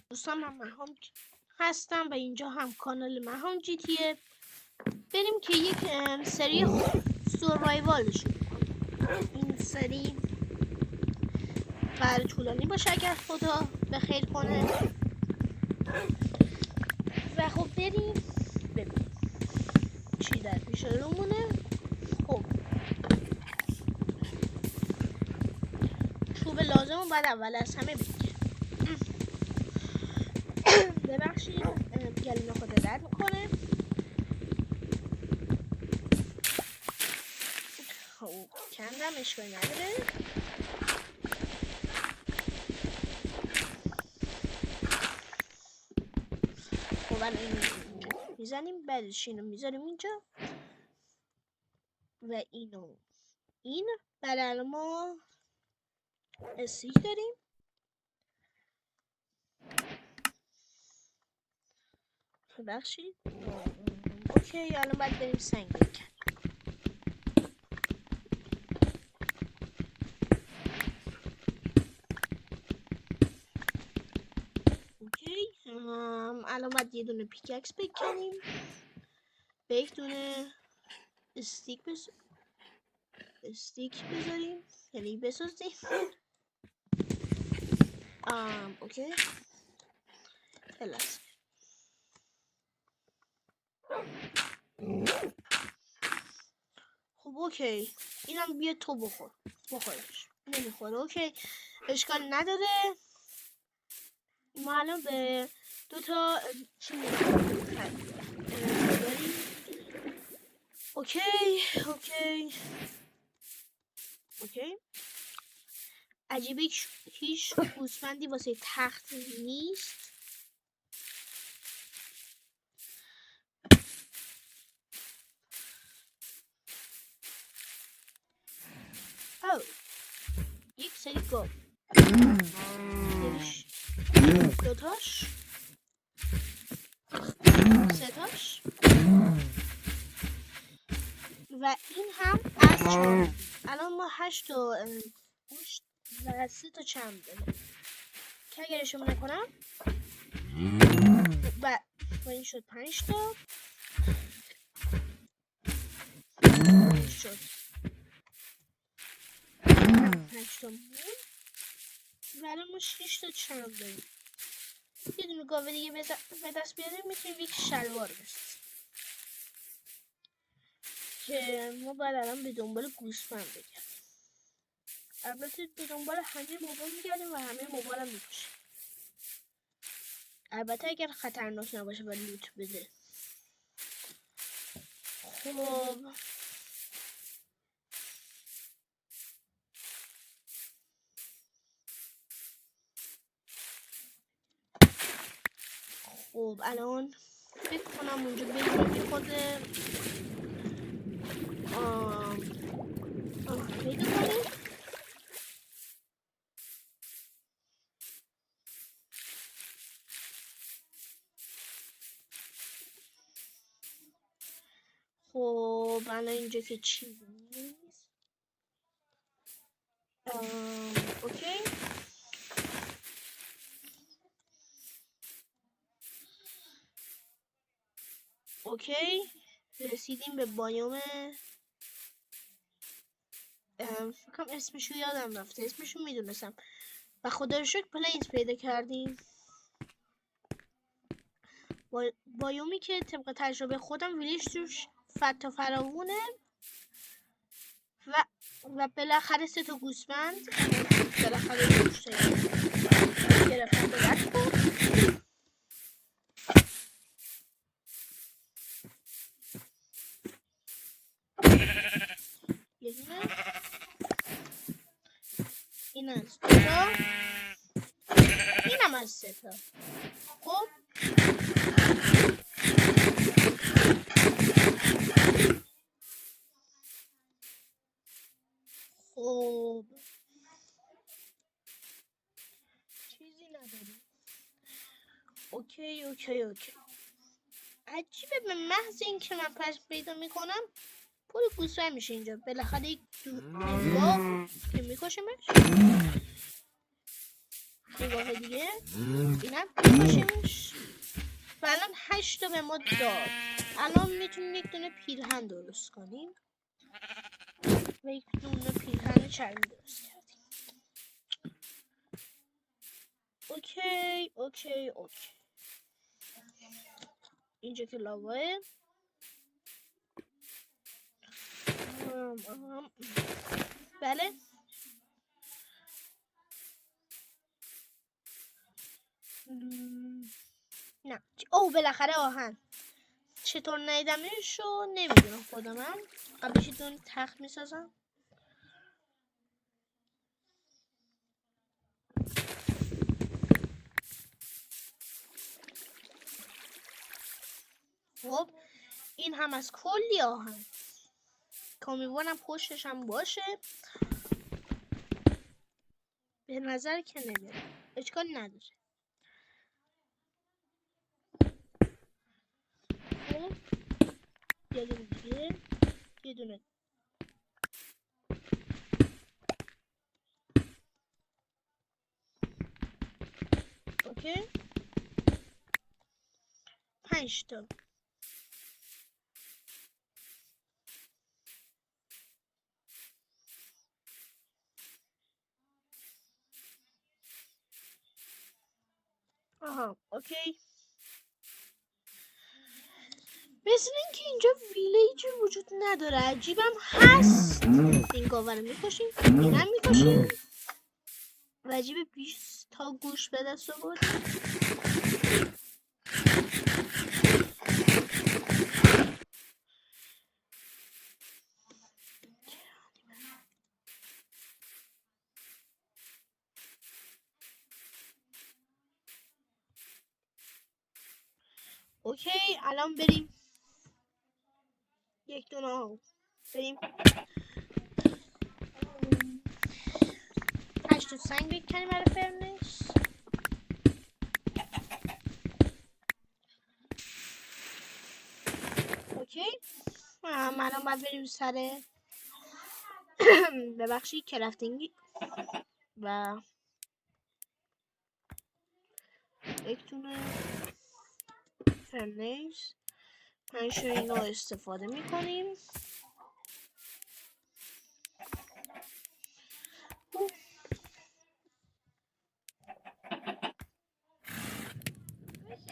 دوستان من مرهام هستم و اینجا هم کانال مرهام جی تیه. بریم که یک سری سوروایوال شروع کنیم. این سری قرار طولانی باشه اگر خدا بخیر کنه و خب بریم ببینیم چی در پیش رومونه. خب چوب لازم رو باید اول از همه بگیریم. ببخشید گلوم خود درد میکنه. خب کندم اشکال نداره. خب الان اینو میزنیم، بعدش اینو میذاریم اینجا و اینو این. بعد الان ما استیک داریم. ببخشید اوکی الان باید بریم سنگ بکنیم. اوکی الان باید یه دونه پیککس بکنیم، به یک دونه استیک بذاریم، یعنی بسازیم. اوکی خلاص. خب اوکی اینم بیا تو بخورش. نمیخوره اوکی اشکال نداره. ما الان به دوتا چی می‌خوریم. اوکی عجیبه هیچ گوسفندی واسه تخت نیست. یک سری گاو، دوتاش، سه‌تاش و این هم از چند. الان ما 8 تا گوشت و 3 تا چند داریم که اگر اشتباه نکنم و این شد 5 تا. این شد 5 تا مون و الان ما 6 تا چند داریم. یه دونه گاوه دیگه به دست بیاریم میتونیم یک شلوار بسازیم که ما باید الان به دنبال گوسفند بگردیم. البته به دنبال همه موبایل میگردیم و همه موبایل هم میکشیم. البته اگر خطرناک نباشه و لوت بده. خب الان فکر کنم اونجا بریم یه خود پیدا کنیم. خب الان اینجا که چیزی نیست. اوکی اوکی رسیدیم به بایوم. فکرم اسمشو یادم رفته، اسمشو میدونستم و خدا رو شکر پلیس پیدا کردیم. بایومی که طبق تجربه خودم ویلیج توش فتا فراوونه و بالاخره 3 تا گوسفند بالاخره گوشت گرفتن به دست بود. یه دونه این از 2 تا، اینم از 3 تا. خب چیزی نداریم. اوکی عجیبه به محض این که من پس پیدا میکنم پر گوسفند میشه اینجا. بالاخره یک گاو که میکشمش. نگاه دیگه اینم میکشیمش و الان 8 تا به ما داد. الان میتونیم یک دونه پیرهن درست کنیم و یک دونه پیرهن چرمی درست کردیم. اوکی اوکی اوکی. اینجا که لاواه. بله نه. او بالاخره آهن. چطور ندیدمشو نمیدونم خودمم. قبلش دون تخت میسازم. خب این هم از کلی آهن که امیدوارم پشتش هم باشه. به نظر که نمیاد. اشکال نداره. خب یه دونه دیگه. یه دونه. اوکی 5 تا. آها اوکی. مثل اینکه اینجا ویلیجی وجود نداره. عجیبم هست. این گاوه رو میکشیم. اینم میکشیم. و عجیب 20 تا گوش به دست آورد. اوکی الان بریم یک دونه ها بریم 8 تا سنگ بکنیم برای فرنش. اوکی الان باید بریم سر ببخشید کرافتینگی و یک دونه فرنش 5 تا اینو استفاده میکنیم.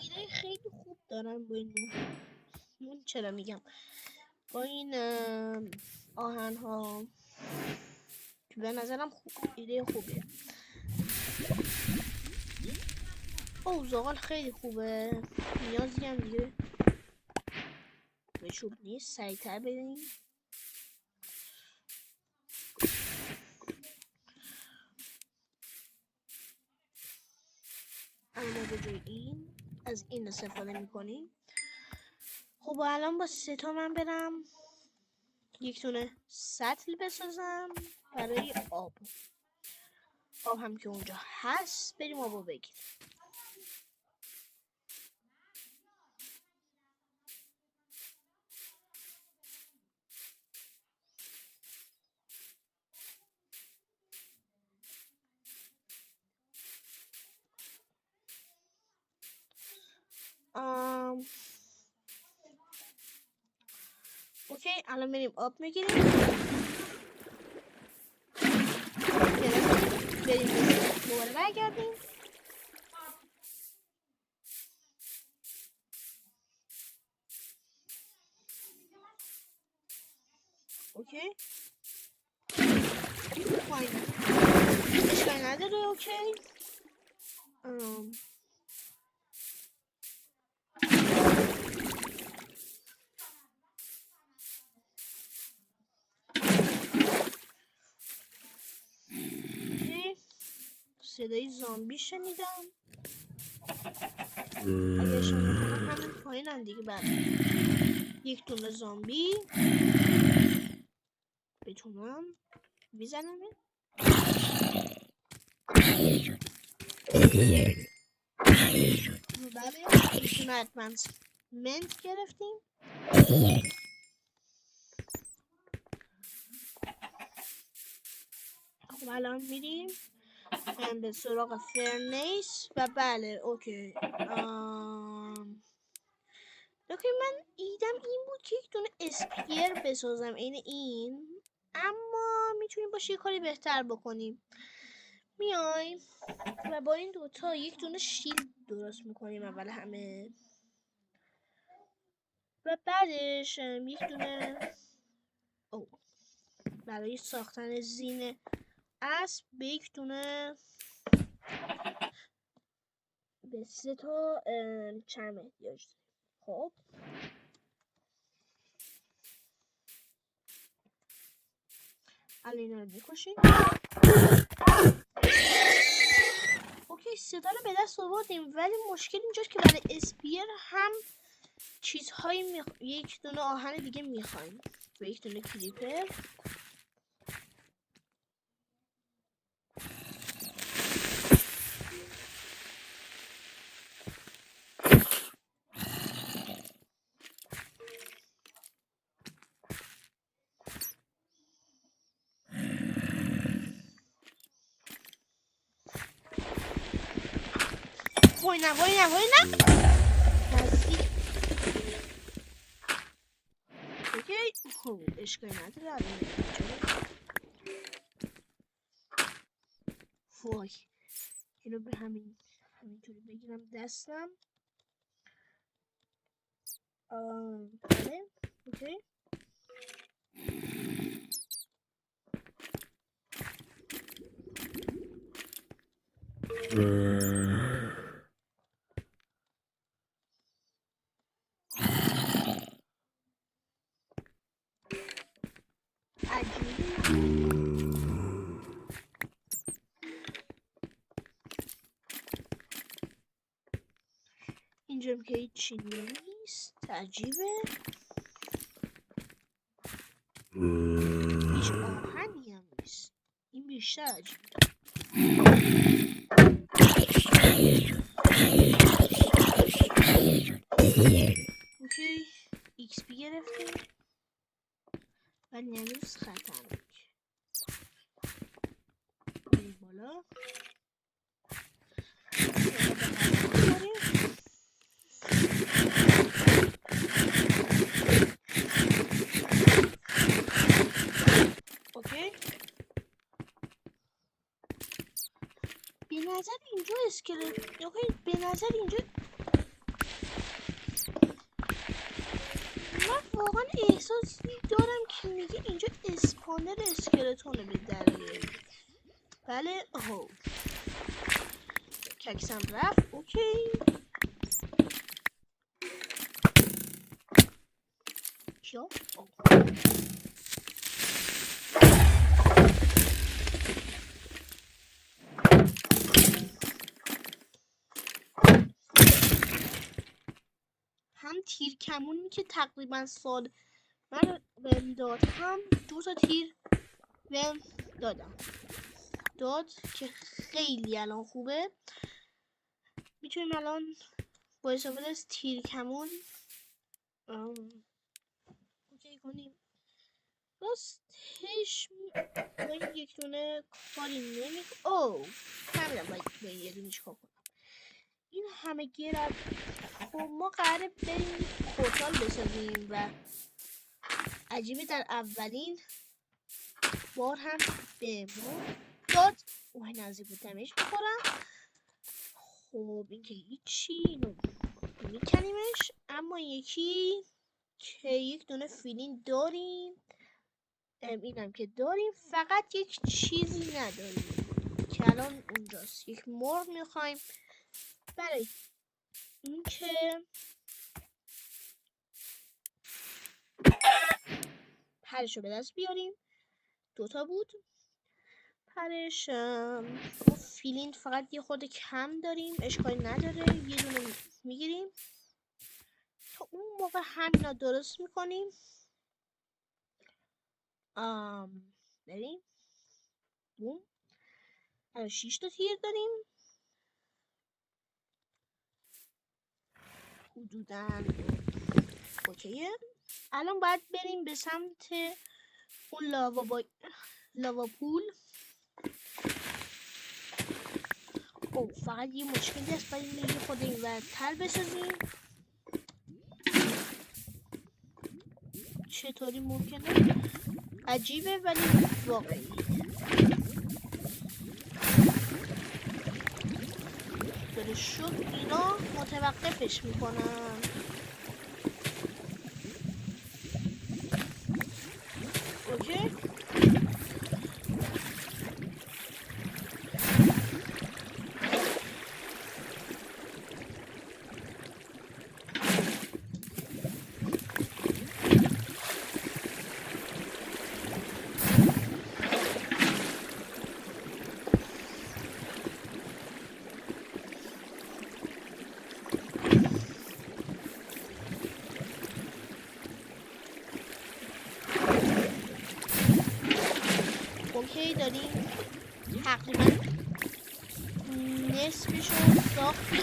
ایده خیلی خوب دارم با این چرا میگم با این آهن ها که به نظرم ایده خوبیه. او زغال خیلی خوبه. نیازی هم دیگه به چوب نیست. سریعتر بریم. اما به جای این از این استفاده میکنیم. خب الان با 3 تا من برم یک دونه سطل بسازم برای آب. آب هم که اونجا هست بریم آبو بگیریم. اوکی الان بریم آب میگیریم. بریم دوباره برگردیم. اوکی پایین اشکال نداره. اوکی صدای زامبی شنیدم. اگه شما همین پایینم دیگه. بعد یک دونه زامبی بتونم بزنم. بله ایشون ادوانسمنت گرفتیم. خب الان میریم به سراغ فرنیس و بله اوکی. اوکی من ایدم این بود که یک دونه اسپیر بسازم این اما میتونیم باشه یه کاری بهتر بکنیم. میایم و با این دوتا یک دونه شیلد درست میکنیم اول همه و بعدش یک دونه برای ساختن زین اسب به یک دونه به 3 تا چرم احتیاج داریم. خب الان اینا رو میکشیم. اوکی 3 تا رو به دست آوردیم ولی مشکل اینجاست که برای اسپیر هم چیزهایی یک دونه آهن دیگه میخوایم و یک دونه کریپر. وای نه نزدیک. اوکی اشکایی نداره الان وای اینو به همینطوری بگیرم دستم. بله اوکی اینجا که هیچی نیست. عجیبه هیچ آهنی هم نیست. این بیشتر عجیبه. اوکی ایکس پی گرفتیم ولی هنوز خطرناک. بریم بالا. اوکی به نظر اینجا اسکلت. اوکی به نظر اینجا من واقعا احساسی دارم که میگه اینجا اسپانر اسکلتونه به در میاری. بله اوه ککسم رفت. اوکی کیا هم تیر کمونی که تقریبا سال من بهم داد هم 2 تا تیر بهم داد که خیلی الان خوبه. میتونیم الان با استفاده از تیر کمون اوکی کنیم. راستش با این یک دونه کاری نمیکنم. فهمیدم با این یه دونه چیکار کنم. این همه گرد. خب ما قراره بریم پورتال بسازیم و عجیبه در اولین بار هم به ما داد. اوه نزدیک بود دمش بخورم. خب این که هیچی اینو میکنیمش اما یکی که یک دونه فیلین داریم اینم که داریم فقط یک چیزی نداریم که الان اونجاست. یک مرغ میخوایم برای این که پرش رو به دست بیاریم. 2 تا بود پرش. فیلین فقط یه خورده کم داریم اشکالی نداره یه دونه میگیریم تا اون موقع همینا درست میکنیم. بریم بوم. 6 تا تیر داریم حدوداً. اوکیه الان باید بریم به سمت اون لاوا پول. او فقط یه مشکلی هست، باید یه خود این ورتر بسازیم. چطوری ممکنه؟ عجیبه ولی واقعی. داره شد اینا متوقفش میکنن. اوکی. اوکی داریم تقریبا نصفشو ساختیم.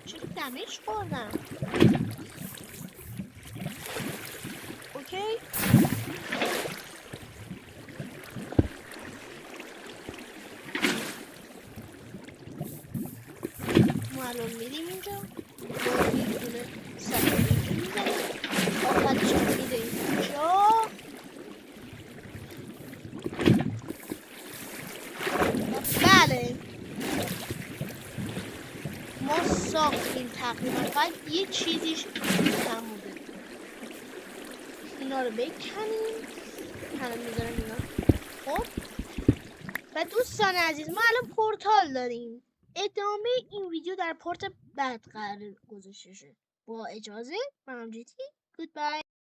چرا دمیج خوردم؟ اوکی. ما الان میریم اینجا یه دونه سطح اینجا میزنیم، آخرش هم میده اینجا. بله ما ساختیم تقریبا، فقط یه چیزیش نمونده. اینا رو بکنیم. الان میذارم اینا. خب و دوستان عزیز ما الان پورتال داریم. ادامه این ویدیو در پورت بعد قرار گذاشته شد. با اجازه من جیتی گودبای.